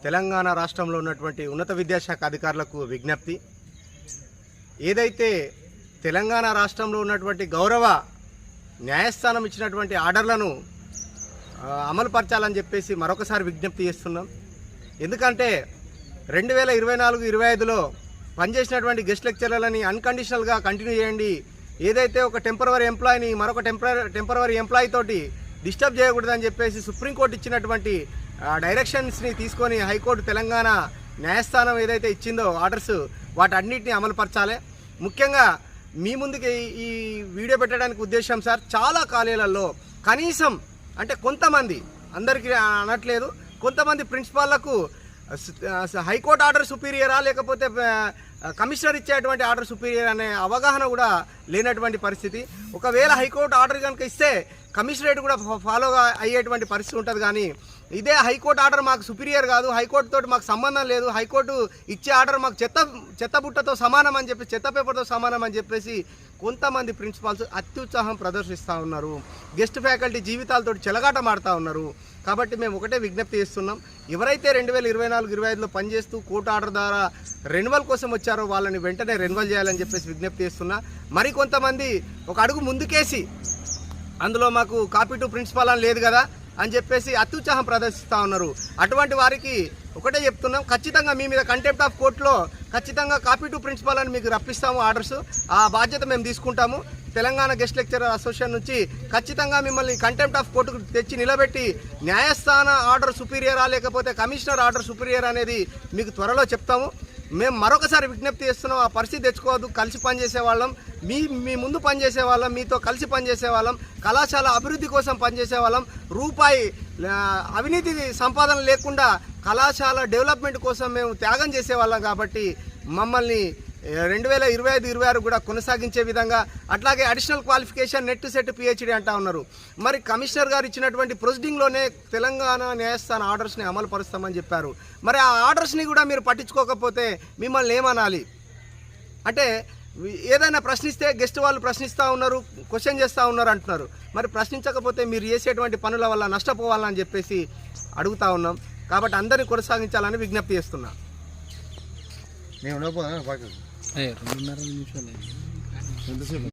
తెలంగాణ రాష్ట్రంలో ఉన్నటువంటి ఉన్నత విద్యాశాఖ అధికారులకు విజ్ఞప్తి. ఏదైతే తెలంగాణ రాష్ట్రంలో ఉన్నటువంటి గౌరవ న్యాయస్థానం ఇచ్చినటువంటి ఆర్డర్లను అమలుపరచాలని చెప్పేసి మరొకసారి విజ్ఞప్తి చేస్తున్నాం. ఎందుకంటే 2024-25లో పనిచేసినటువంటి గెస్ట్ లెక్చరర్లని అన్కండిషనల్గా కంటిన్యూ చేయండి. ఏదైతే ఒక టెంపరవరీ ఎంప్లాయీని మరొక టెంపరవరీ ఎంప్లాయీ తోటి డిస్టర్బ్ చేయకూడదని చెప్పేసి సుప్రీంకోర్టు ఇచ్చినటువంటి డైరెక్షన్స్ని తీసుకొని హైకోర్టు తెలంగాణ న్యాయస్థానం ఏదైతే ఇచ్చిందో ఆర్డర్స్ వాటన్నిటిని అమలుపరచాలి. ముఖ్యంగా మీ ముందుకి ఈ వీడియో పెట్టడానికి ఉద్దేశం సార్, చాలా కాలేజీలలో కనీసం అంటే కొంతమంది, అందరికీ అనట్లేదు, కొంతమంది ప్రిన్సిపాళ్లకు హైకోర్టు ఆర్డర్ సుపీరియరా లేకపోతే కమిషనర్ ఇచ్చేటువంటి ఆర్డర్ సుపీరియర్ అనే అవగాహన కూడా లేనటువంటి పరిస్థితి. ఒకవేళ హైకోర్టు ఆర్డర్ కనుక ఇస్తే కమిషనరేట్ కూడా ఫాలో అయ్యేటువంటి పరిస్థితి ఉంటుంది. కానీ ఇదే హైకోర్టు ఆర్డర్ మాకు సుపీరియర్ కాదు, హైకోర్టు తోటి మాకు సంబంధం లేదు, హైకోర్టు ఇచ్చే ఆర్డర్ మాకు చెత్తబుట్టతో సమానం అని చెప్పి, చెత్త పేపర్తో సమానం అని చెప్పేసి కొంతమంది ప్రిన్సిపాల్స్ అత్యుత్సాహం ప్రదర్శిస్తూ ఉన్నారు. గెస్ట్ ఫ్యాకల్టీ జీవితాలతో చెలగాటమాడుతూ ఉన్నారు. కాబట్టి మేము ఒకటే విజ్ఞప్తి చేస్తున్నాం, ఎవరైతే 2024-25లో పనిచేస్తూ కోర్టు ఆర్డర్ ద్వారా రెన్యువల్ కోసం వచ్చారో వాళ్ళని వెంటనే రెన్యువల్ చేయాలని చెప్పేసి విజ్ఞప్తి చేస్తున్నా. మరి కొంతమంది ఒక అడుగు ముందుకేసి అందులో మాకు కాపీ టు ప్రిన్సిపాల్ అని లేదు కదా అని చెప్పేసి అత్యుత్సాహం ప్రదర్శిస్తూ ఉన్నారు. అటువంటి వారికి ఒకటే చెప్తున్నాం, ఖచ్చితంగా మీ మీద కంటెంప్ట్ ఆఫ్ కోర్టులో ఖచ్చితంగా కాపీ టు ప్రిన్సిపాల్ అని మీకు రప్పిస్తాము ఆర్డర్స్. ఆ బాధ్యత మేము తీసుకుంటాము. తెలంగాణ గెస్ట్ లెక్చరర్ అసోసియేషన్ నుంచి ఖచ్చితంగా మిమ్మల్ని కంటెంప్ట్ ఆఫ్ కోర్టుకు తెచ్చి నిలబెట్టి న్యాయస్థాన ఆర్డర్ సుపీరియరా లేకపోతే కమిషనర్ ఆర్డర్ సుపీరియర్ అనేది మీకు త్వరలో చెప్తాము. మేము మరొకసారి విజ్ఞప్తి చేస్తున్నాం, ఆ పరిస్థితి తెచ్చుకోవద్దు. కలిసి పనిచేసే వాళ్ళం, మీ ముందు పనిచేసే వాళ్ళం, మీతో కలిసి పనిచేసే వాళ్ళం, కళాశాల అభివృద్ధి కోసం పనిచేసే వాళ్ళం, రూపాయి అవినీతి సంపాదన లేకుండా కళాశాల డెవలప్మెంట్ కోసం మేము త్యాగం చేసేవాళ్ళం. కాబట్టి మమ్మల్ని 2025-26 కూడా కొనసాగించే విధంగా, అట్లాగే additional qualification net set PhD అంటా ఉన్నారు. మరి కమిషనర్ గారు ఇచ్చినటువంటి ప్రొసీడింగ్లోనే తెలంగాణ న్యాయస్థాన ఆర్డర్స్ని అమలు పరుస్తామని చెప్పారు. మరి ఆ ఆర్డర్స్ని కూడా మీరు పట్టించుకోకపోతే మిమ్మల్ని ఏమనాలి? అంటే ఏదైనా ప్రశ్నిస్తే గెస్ట్ వాళ్ళు ప్రశ్నిస్తూ ఉన్నారు, క్వశ్చన్ చేస్తూ ఉన్నారు అంటున్నారు. మరి ప్రశ్నించకపోతే మీరు చేసేటువంటి పనుల వల్ల నష్టపోవాలని చెప్పేసి అడుగుతూ ఉన్నాం. కాబట్టి అందరినీ కొనసాగించాలని విజ్ఞప్తి చేస్తున్నా. నేను 2.5 నిమిషాలు